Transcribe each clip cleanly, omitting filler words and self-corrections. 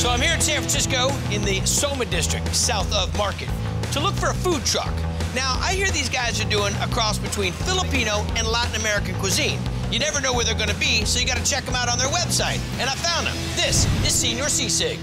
So I'm here in San Francisco in the Soma district, south of Market, to look for a food truck. Now, I hear these guys are doing a cross between Filipino and Latin American cuisine. You never know where they're gonna be, so you gotta check them out on their website. And I found them. This is Senor Sisig.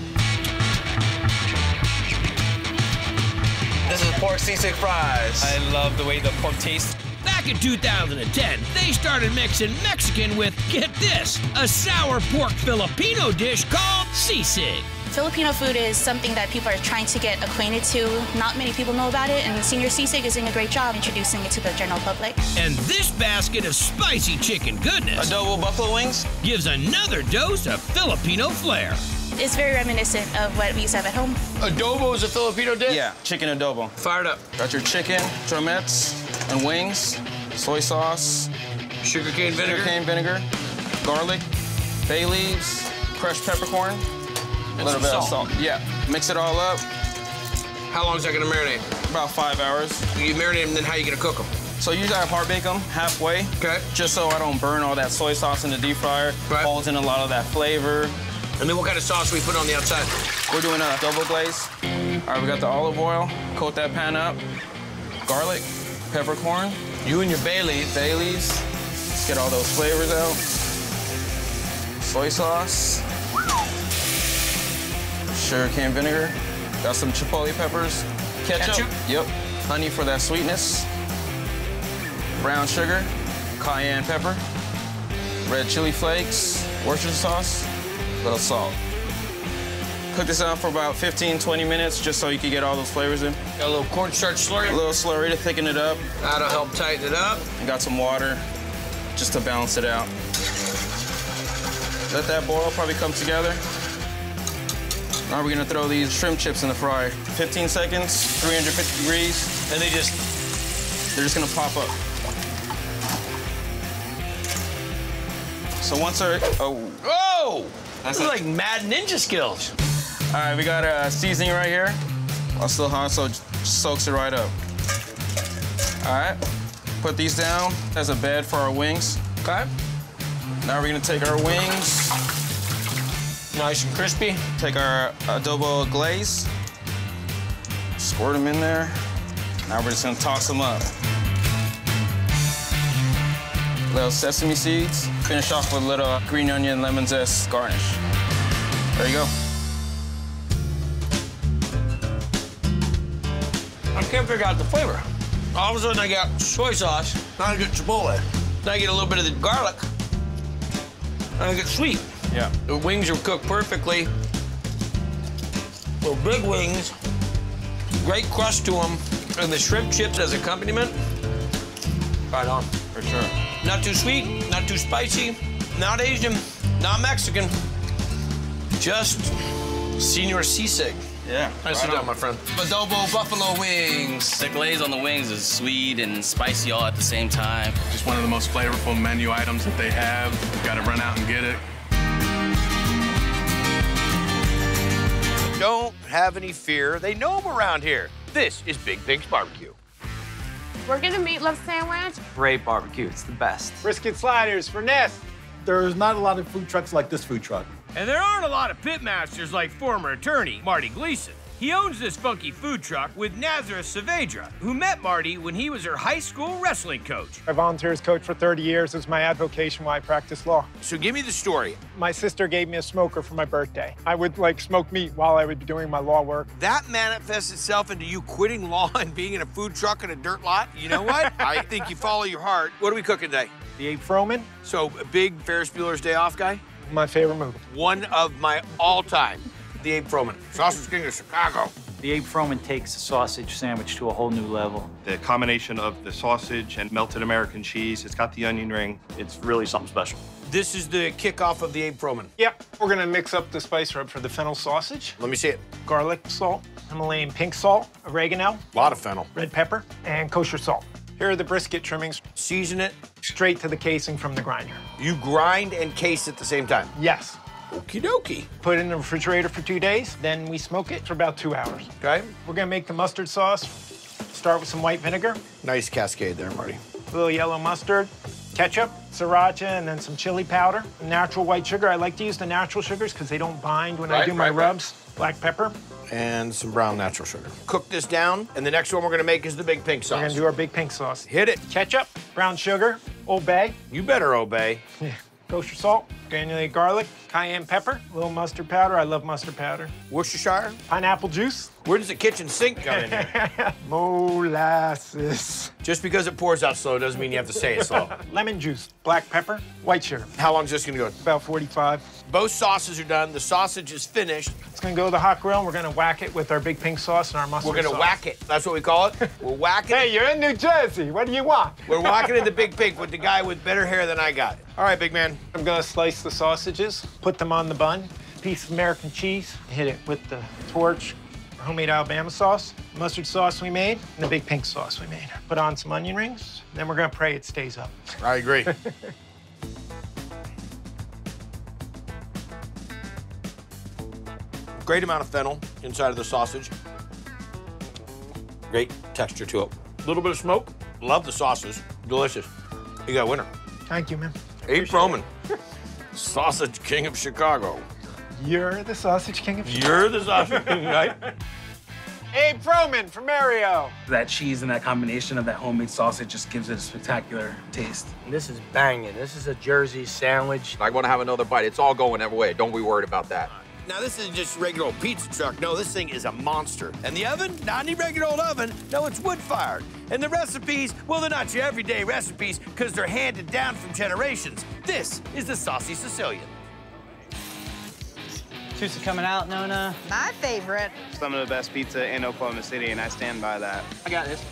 This is pork sisig fries. I love the way the pork tastes. Back in 2010, they started mixing Mexican with, get this, a sour pork Filipino dish called sisig. Filipino food is something that people are trying to get acquainted to. Not many people know about it, and Senor Sisig is doing a great job introducing it to the general public. And this basket of spicy chicken goodness Adobo buffalo wings. gives another dose of Filipino flair. It's very reminiscent of what we used to have at home. Adobo is a Filipino dish? Yeah, chicken adobo. Fired up. Got your chicken, drumettes, and wings, soy sauce, Sugarcane vinegar. sugarcane vinegar, garlic, bay leaves, crushed peppercorn, a little bit of salt. Yeah, mix it all up. How long is that gonna marinate? About 5 hours. You marinate them, then how you gonna cook them? So usually I hard bake them halfway. Okay. Just so I don't burn all that soy sauce in the deep fryer. Right. Holds in a lot of that flavor. And then what kind of sauce we put on the outside? We're doing a Adobo-Glazed. All right, we got the olive oil. Coat that pan up. Garlic, peppercorn. You and your bay leaves. Bay leaves. Let's get all those flavors out. Soy sauce. Sugarcane vinegar. Got some chipotle peppers. Ketchup. Yep. Honey for that sweetness. Brown sugar. Cayenne pepper. Red chili flakes. Worcestershire sauce. A little salt. Cook this down for about 15-20 minutes just so you can get all those flavors in. Got a little cornstarch slurry. A little slurry to thicken it up. That'll help tighten it up. And got some water just to balance it out. Let that boil, probably come together. Now we're gonna throw these shrimp chips in the fryer. 15 seconds, 350 degrees. And they're just gonna pop up. So once they're, Oh! That's like mad ninja skills. All right, we got a seasoning right here. While still hot, so it soaks it right up. All right, put these down as a bed for our wings. Okay. Now we're gonna take our wings. Nice and crispy. Take our Adobo-Glazed. Squirt them in there. Now we're just gonna toss them up. Little sesame seeds. Finish off with a little green onion lemon zest garnish. There you go. I can't figure out the flavor. All of a sudden I got soy sauce. Now I get chipotle. Then I get a little bit of the garlic. And I get sweet. Yeah. The wings are cooked perfectly. Little big wings. Great crust to them. And the shrimp chips as accompaniment. Right on. For sure. Not too sweet, not too spicy, not Asian, not Mexican. Just Senor Sisig. Yeah. Nice to meet you, my friend. Adobo buffalo wings. The glaze on the wings is sweet and spicy all at the same time. Just one of the most flavorful menu items that they have. Got to run out and get it. Don't have any fear. They know them around here. This is Big Pig's Barbecue. We're gonna meatloaf sandwich. Great barbecue, it's the best. Brisket sliders for Ness. There's not a lot of food trucks like this food truck. And there aren't a lot of pitmasters like former attorney Marty Gleason. He owns this funky food truck with Nazareth Saavedra, who met Marty when he was her high school wrestling coach. I volunteer as coach for 30 years. It's my avocation while I practice law. So give me the story. My sister gave me a smoker for my birthday. I would smoke meat while I would be doing my law work. That manifests itself into you quitting law and being in a food truck in a dirt lot. You know what? I think you follow your heart. What are we cooking today? The Abe Froman, So a big Ferris Bueller's Day Off guy? my favorite movie. One of my all-time, the Abe Froman. Sausage King of Chicago. The Abe Froman takes the sausage sandwich to a whole new level. The combination of the sausage and melted American cheese, it's got the onion ring. It's really something special. This is the kickoff of the Abe Froman. Yep, we're gonna mix up the spice rub for the fennel sausage. Let me see it. Garlic salt, Himalayan pink salt, oregano, A lot of fennel. red pepper, and kosher salt. Here are the brisket trimmings, Season it. straight to the casing from the grinder. You grind and case at the same time. Yes. Okie dokie. Put it in the refrigerator for 2 days, then we smoke it for about 2 hours. Okay. We're gonna make the mustard sauce. Start with some white vinegar, Nice cascade there, Marty. a little yellow mustard, ketchup, sriracha, and then some chili powder, natural white sugar. I like to use the natural sugars because they don't bind when I do my rubs. Black pepper. And some brown natural sugar. Cook this down, and the next one we're gonna make is the big pink sauce. We're gonna do our big pink sauce. Hit it. Ketchup, brown sugar, Old Bay. You better obey. Yeah. Kosher salt, granulated garlic, cayenne pepper, a little mustard powder. I love mustard powder. Worcestershire. Pineapple juice. Where does the kitchen sink come in here? Molasses. Just because it pours out slow doesn't mean you have to say it slow. Lemon juice, black pepper, white sugar. How long is this gonna go? About 45. Both sauces are done. The sausage is finished. It's gonna go to the hot grill, and we're gonna whack it with our big pink sauce and our mustard We're gonna sauce. whack it. That's what we call it. We're whacking it. Hey, you're in New Jersey. What do you want? We're whacking it the big pink with the guy with better hair than I got. All right, big man. I'm gonna slice the sausages, put them on the bun, piece of American cheese, hit it with the torch, homemade Alabama sauce, mustard sauce we made, and the big pink sauce we made. Put on some onion rings, then we're gonna pray it stays up. I agree. Great amount of fennel inside of the sausage. Great texture to it. A little bit of smoke. Love the sauces. Delicious. You got a winner. Thank you, man. Abe Froman, Sausage King of Chicago. You're the sausage king of Chicago. You're the sausage king, right? Abe Froman from Mario. That cheese and that combination of that homemade sausage just gives it a spectacular taste. This is banging. This is a Jersey sandwich. I want to have another bite. It's all going every way. Don't be worried about that. Now, this isn't just a regular old pizza truck. No, this thing is a monster. And the oven? Not any regular old oven. No, it's wood-fired. And the recipes, well, they're not your everyday recipes because they're handed down from generations. This is the Saucy Sicilian. Tusa coming out, Nona. My favorite. Some of the best pizza in Oklahoma City, and I stand by that. I got this.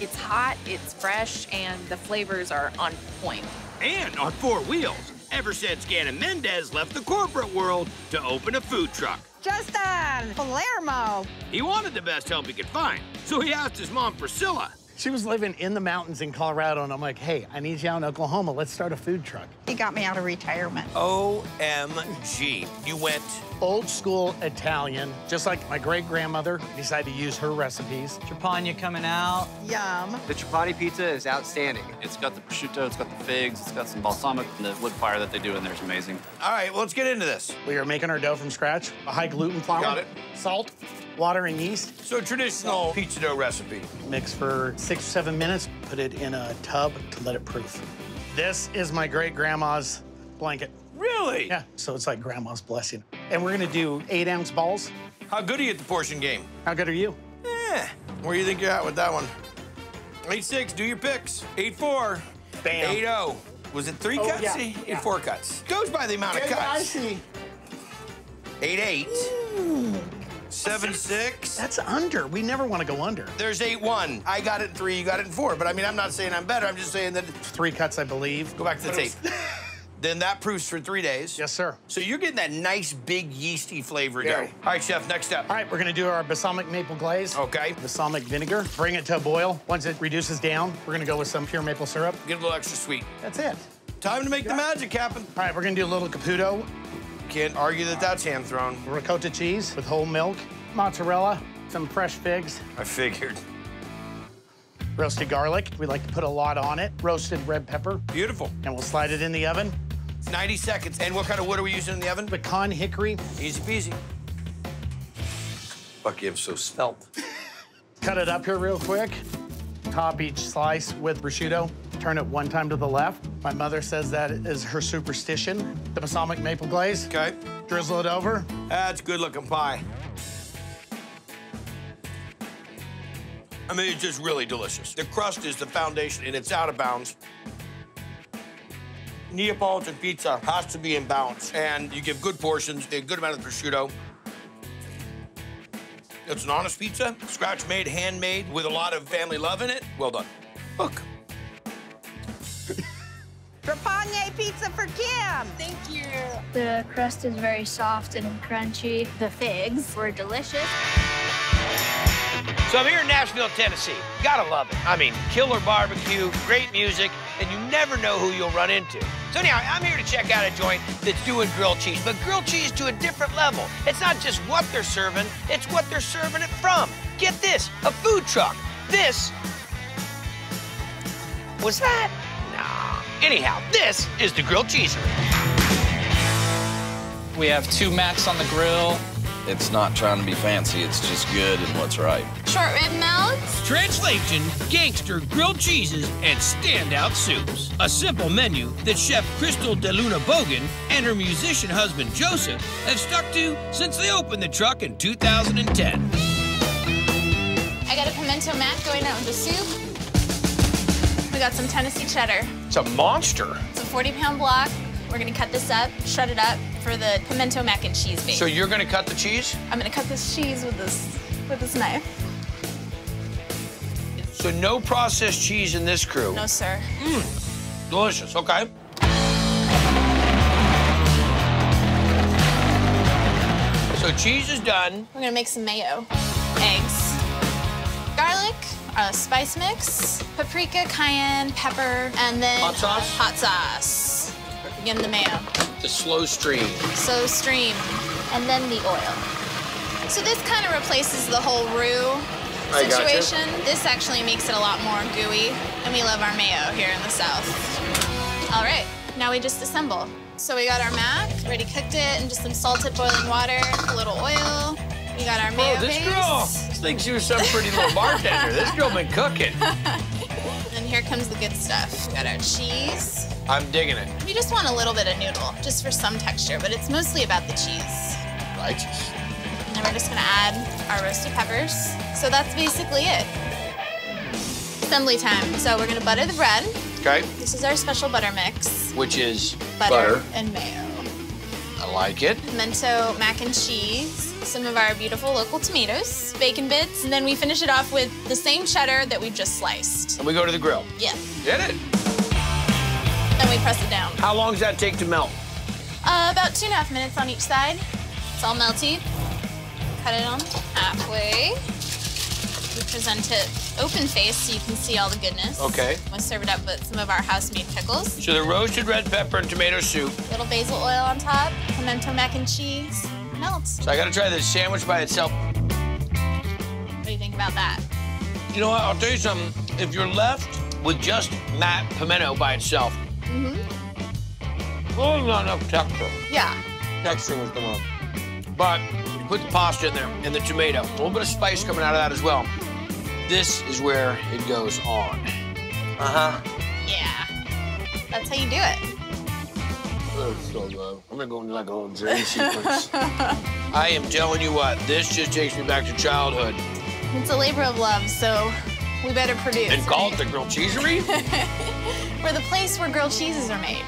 It's hot, it's fresh, and the flavors are on point. And on 4 wheels. Ever since Gannon Mendez left the corporate world to open a food truck. Justin Palermo. He wanted the best help he could find, so he asked his mom, Priscilla. She was living in the mountains in Colorado, and I'm like, hey, I need you out in Oklahoma. Let's start a food truck. He got me out of retirement. OMG. You went old school Italian, just like my great-grandmother decided to use her recipes. Trapani coming out. Yum. The Trapani pizza is outstanding. It's got the prosciutto, it's got the figs, it's got some balsamic, and the wood fire that they do in there is amazing. All right, well, let's get into this. We are making our dough from scratch. A high gluten flour. Got it. Salt, water, and yeast. So traditional pizza dough recipe. Mix for 6 or 7 minutes. Put it in a tub to let it proof. This is my great-grandma's blanket. Really? Yeah, so it's like grandma's blessing. And we're gonna do 8-ounce balls. How good are you at the portion game? How good are you? Where do you think you're at with that one? 8-6, do your picks. 8-4. Bam. 8-0. Was it 3 cuts? Yeah. 8-4 cuts. Goes by the amount of cuts. I see. 8-8. 7-6. That's under. We never want to go under. There's 8-1. I got it in 3, you got it in 4. But I mean, I'm not saying I'm better. I'm just saying that 3 cuts, I believe. Go back to the tape. Then that proofs for 3 days. Yes, sir. So you're getting that nice, big, yeasty flavor Yeah. dough. All right, chef, next up. All right, we're gonna do our balsamic maple glaze. Okay. Balsamic vinegar. Bring it to a boil. Once it reduces down, we're gonna go with some pure maple syrup. Get a little extra sweet. That's it. Time to make the magic happen. All right, we're gonna do a little Caputo. Can't argue that that's hand thrown. Ricotta cheese with whole milk. Mozzarella. Some fresh figs. I figured. Roasted garlic. We like to put a lot on it. Roasted red pepper. Beautiful. And we'll slide it in the oven. 90 seconds. And what kind of wood are we using in the oven? Pecan hickory. Easy peasy. Fuck, you're so svelte. Cut it up here real quick. Top each slice with prosciutto. Turn it 1 time to the left. My mother says that is her superstition. The balsamic maple glaze. Okay. Drizzle it over. That's good looking pie. I mean, it's just really delicious. The crust is the foundation, and it's out of bounds. Neapolitan pizza has to be in balance, and you give good portions, a good amount of prosciutto. It's an honest pizza, scratch-made, handmade, with a lot of family love in it. Well done. Look. Trapani pizza for Kim. Thank you. The crust is very soft and crunchy. The figs were delicious. So I'm here in Nashville, Tennessee. Gotta love it. I mean, killer barbecue, great music, and you never know who you'll run into. So anyhow, I'm here to check out a joint that's doing grilled cheese, but grilled cheese to a different level. It's not just what they're serving, it's what they're serving it from. Get this, a food truck. This was that? Nah. Anyhow, this is the grilled cheesery. We have 2 Macs on the grill. It's not trying to be fancy, it's just good and what's right. Short rib melts. Translation, gangster grilled cheeses and standout soups. A simple menu that Chef Crystal De Luna Bogan and her musician husband Joseph have stuck to since they opened the truck in 2010. I got a pimento mac going out with the soup. We got some Tennessee cheddar. It's a monster. It's a 40-pound block. We're gonna cut this up, shred it up for the pimento mac and cheese base. So you're gonna cut the cheese? I'm gonna cut this cheese with this knife. So no processed cheese in this crew? No, sir. Delicious, okay. So cheese is done. We're gonna make some mayo. Eggs, garlic, spice mix, paprika, cayenne, pepper, and then hot sauce? Hot sauce. Again, the mayo. The slow stream. So stream, and then the oil. So this kind of replaces the whole roux situation. This actually makes it a lot more gooey, and we love our mayo here in the South. All right, now we just assemble. So we got our mac, already cooked it, and just some salted boiling water, a little oil. We got our mayo this girl thinks she was some pretty little bartender. This girl been cooking. And here comes the good stuff. We got our cheese. I'm digging it. We just want a little bit of noodle, just for some texture, but it's mostly about the cheese. Righteous. And then we're just gonna add our roasted peppers. So that's basically it. Assembly time. So we're gonna butter the bread. Okay. This is our special butter mix. Which is? Butter and mayo. I like it. Pimento mac and cheese. Some of our beautiful local tomatoes, bacon bits, and then we finish it off with the same cheddar that we've just sliced. And we go to the grill. Yeah. Get it. Then we press it down. How long does that take to melt? About 2.5 minutes on each side. It's all melty. Cut it on halfway. We present it open faced so you can see all the goodness. Okay. We'll serve it up with some of our house-made pickles. So the roasted red pepper and tomato soup. Little basil oil on top, pimento mac and cheese. Melts. So I gotta try this sandwich by itself. What do you think about that? You know what, I'll tell you something. If you're left with just pimento by itself, well, there's not enough texture. Yeah. Texture was the one. But you put the pasta in there and the tomato. A little bit of spice coming out of that as well. This is where it goes on. Yeah. That's how you do it. That's so good. I'm gonna go into like a little dream sequence. I am telling you what, this just takes me back to childhood. It's a labor of love, so we better produce. And call it the grilled cheesery? We're the place where grilled cheeses are made.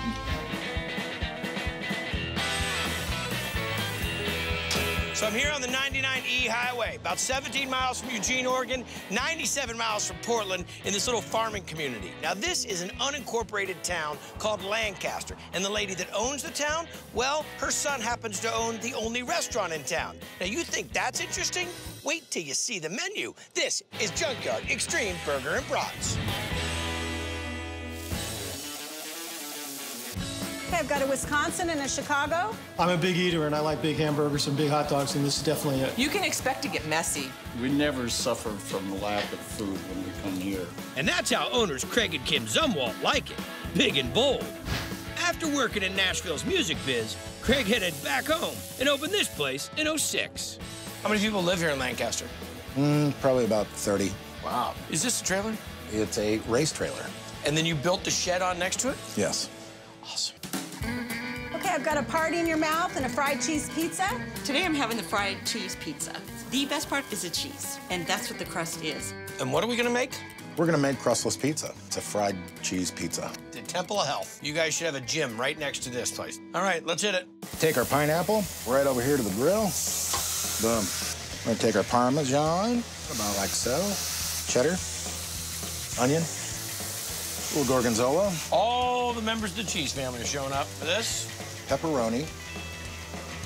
So I'm here on the 99E highway, about 17 miles from Eugene, Oregon, 97 miles from Portland, in this little farming community. Now, this is an unincorporated town called Lancaster, and the lady that owns the town, well, her son happens to own the only restaurant in town. Now, you think that's interesting? Wait till you see the menu. This is Junkyard Extreme Burger and Brats. Okay, I've got a Wisconsin and a Chicago. I'm a big eater, and I like big hamburgers and big hot dogs, and this is definitely it. You can expect to get messy. We never suffer from a lack of food when we come here. And that's how owners Craig and Kim Zumwalt like it, big and bold. After working in Nashville's music biz, Craig headed back home and opened this place in '06. How many people live here in Lancaster? Probably about 30. Wow. Is this a trailer? It's a race trailer. And then you built the shed on next to it? Yes. Awesome. Okay, I've got a party in your mouth and a fried cheese pizza. Today I'm having the fried cheese pizza. The best part is the cheese, and that's what the crust is. And what are we gonna make? We're gonna make crustless pizza. It's a fried cheese pizza. The Temple of Health. You guys should have a gym right next to this place. All right, let's hit it. Take our pineapple right over here to the grill. Boom. We're gonna take our Parmesan, about like so. Cheddar, onion, a little gorgonzola. All the members of the cheese family are showing up for this. Pepperoni.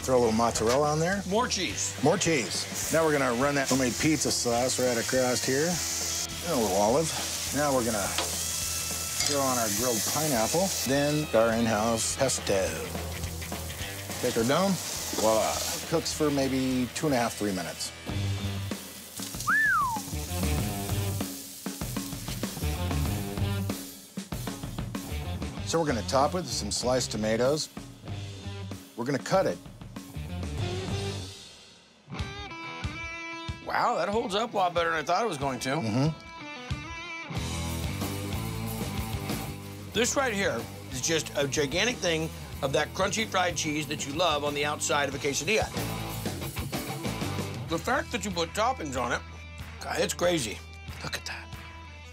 Throw a little mozzarella on there. More cheese. More cheese. Now we're gonna run that homemade pizza sauce right across here. And a little olive. Now we're gonna throw on our grilled pineapple. Then our in-house pesto. Take our dome. Voila. Cooks for maybe 2.5, 3 minutes. So we're gonna top it with some sliced tomatoes. We're gonna cut it. Wow, that holds up a lot better than I thought it was going to. Mm-hmm. This right here is just a gigantic thing of that crunchy fried cheese that you love on the outside of a quesadilla. The fact that you put toppings on it, God, it's crazy. Look at that.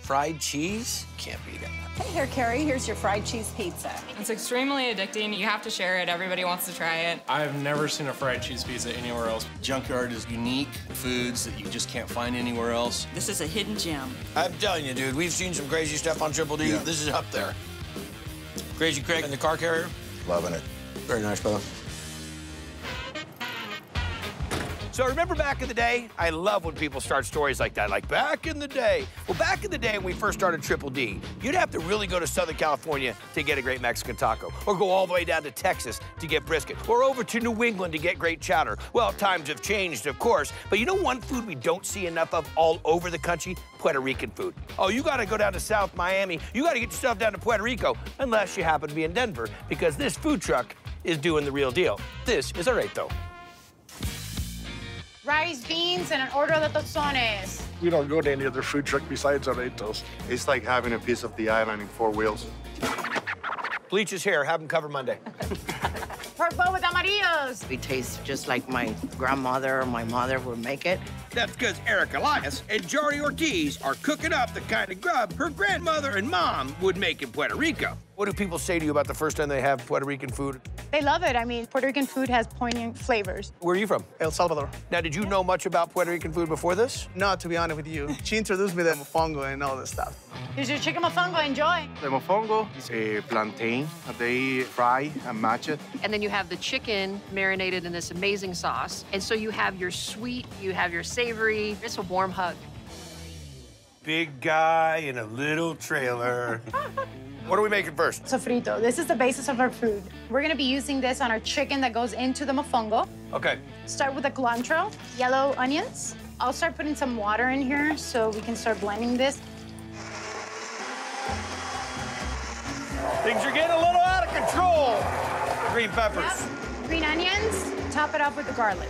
Fried cheese? Can't beat it. Hey, here, Carrie. Here's your fried cheese pizza. It's extremely addicting. You have to share it. Everybody wants to try it. I've never seen a fried cheese pizza anywhere else. Junkyard is unique foods that you just can't find anywhere else. This is a hidden gem. I'm telling you, dude, we've seen some crazy stuff on Triple D. Yeah. This is up there. Crazy Craig in the car carrier. Loving it. Very nice, brother. So remember back in the day? I love when people start stories like that, like back in the day. Well, back in the day when we first started Triple D, you'd have to really go to Southern California to get a great Mexican taco, or go all the way down to Texas to get brisket, or over to New England to get great chowder. Well, times have changed, of course, but you know one food we don't see enough of all over the country? Puerto Rican food. Oh, you gotta go down to South Miami. You gotta get yourself down to Puerto Rico, unless you happen to be in Denver, because this food truck is doing the real deal. This is Areto. Rice, beans, and an order de tostones. We don't go to any other food truck besides Areto's. It's like having a piece of the island in 4 wheels. Bleach his hair, have him cover Monday. Pork bowl with amarillos. It tastes just like my grandmother or my mother would make it. That's because Eric Elias and Jory Ortiz are cooking up the kind of grub her grandmother and mom would make in Puerto Rico. What do people say to you about the first time they have Puerto Rican food? They love it. I mean, Puerto Rican food has poignant flavors. Where are you from? El Salvador. Now, did you know much about Puerto Rican food before this? No, to be honest with you. She introduced me to mofongo and all this stuff. Here's your chicken mofongo. Enjoy. The mofongo is a plantain that they fry and match it. And then you have the chicken marinated in this amazing sauce. And so you have your sweet, you have your savory. It's a warm hug. Big guy in a little trailer. What are we making first? Sofrito. This is the basis of our food. We're gonna be using this on our chicken that goes into the mofongo. Okay. Start with the cilantro, yellow onions. I'll start putting some water in here so we can start blending this. Things are getting a little out of control. Green peppers. Yep. Green onions. Top it off with the garlic.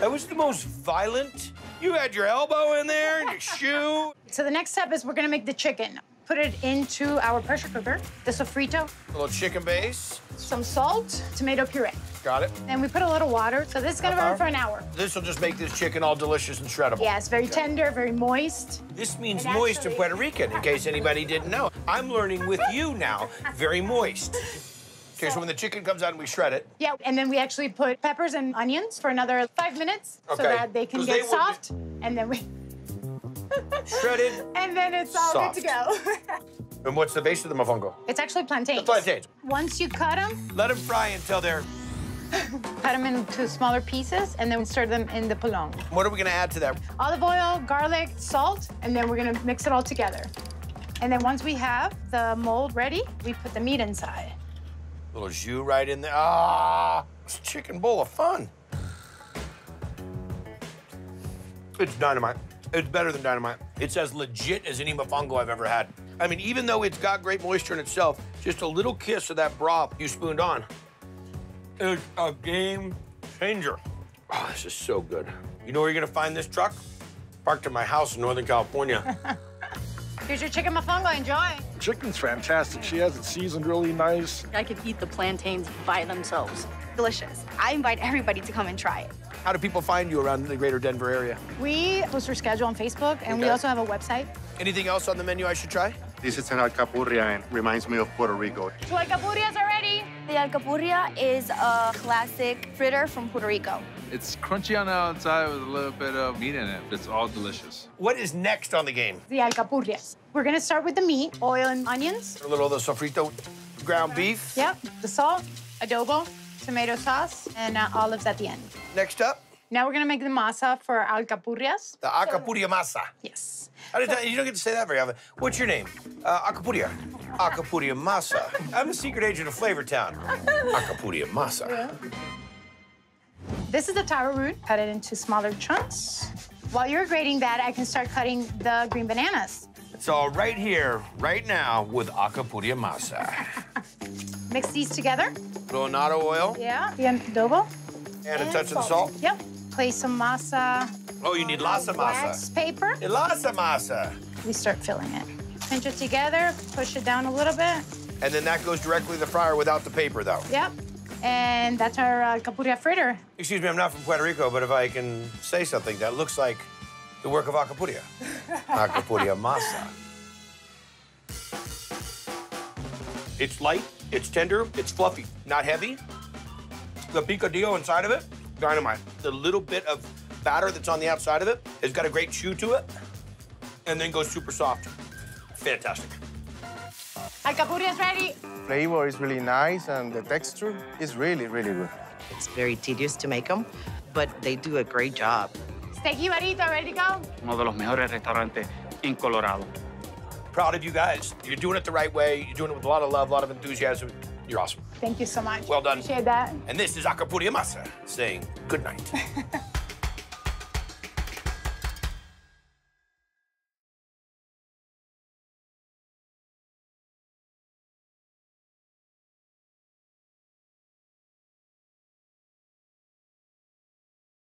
That was the most violent. You had your elbow in there and your shoe. So the next step is we're gonna make the chicken. Put it into our pressure cooker, the sofrito. A little chicken base. Some salt, tomato puree. Got it. And we put a little water. So this is gonna run for an hour. This will just make this chicken all delicious and shreddable. Yeah, it's very tender, very moist. This means moist in Puerto Rican, in case anybody didn't know. I'm learning with you now, very moist. Okay, so when the chicken comes out and we shred it. Yeah, and then we actually put peppers and onions for another 5 minutes so that they can get soft. And then we shredded. And then it's all soft. good to go. And what's the base of the mofongo? It's actually plantains. The plantains. Once you cut them, let them fry until they're... cut them into smaller pieces, and then stir them in the pilon. What are we gonna add to that? Olive oil, garlic, salt, and then we're gonna mix it all together. And then once we have the mold ready, we put the meat inside. Little jus right in there. Ah, it's a chicken bowl of fun. It's dynamite. It's better than dynamite. It's as legit as any mofongo I've ever had. I mean, even though it's got great moisture in itself, just a little kiss of that broth you spooned on. It's a game changer. Oh, this is so good. You know where you're gonna find this truck? Parked at my house in Northern California. Here's your chicken mofongo. Enjoy. Chicken's fantastic. She has it seasoned really nice. I could eat the plantains by themselves. Delicious. I invite everybody to come and try it. How do people find you around the greater Denver area? We post our schedule on Facebook, and we also have a website. Anything else on the menu I should try? This is an alcapurria and reminds me of Puerto Rico. Two alcapurrias are ready. The alcapurria is a classic fritter from Puerto Rico. It's crunchy on the outside with a little bit of meat in it. It's all delicious. What is next on the game? The alcapurrias. We're gonna start with the meat, oil and onions. A little of the sofrito ground beef. Yep, the salt, adobo, tomato sauce, and olives at the end. Next up? Now we're gonna make the masa for our alcapurrias. The Alcapurria masa. Yes. You don't get to say that very often. What's your name? Alcapurria. Alcapurria masa. I'm a secret agent of Flavor Town. Alcapurria masa. Yeah. This is the taro root. Cut it into smaller chunks. While you're grating that, I can start cutting the green bananas. It's all right here, right now, with Alcapurria masa. Mix these together. Granada oil. Yeah, the adobo. And a touch of the salt. Yep. Place some masa. Oh, you need lasa masa. Wax paper. Lasa masa. We start filling it. Pinch it together, push it down a little bit. And then that goes directly to the fryer without the paper, though. Yep. And that's our Alcapurria fritter. Excuse me, I'm not from Puerto Rico, but if I can say something, that looks like the work of Alcapurria. Alcapurria masa. It's light, it's tender, it's fluffy, not heavy. The picadillo inside of it, dynamite. The little bit of batter that's on the outside of it has got a great chew to it, and then goes super soft. Fantastic. Alcapurria's ready. Flavor is really nice, and the texture is really, really good. It's very tedious to make them, but they do a great job. Steaky Barito, ready to go? Uno de los mejores restaurantes en Colorado. Proud of you guys. You're doing it the right way. You're doing it with a lot of love, a lot of enthusiasm. You're awesome. Thank you so much. Well done. Appreciate that. And this is Alcapurria Masa saying good night.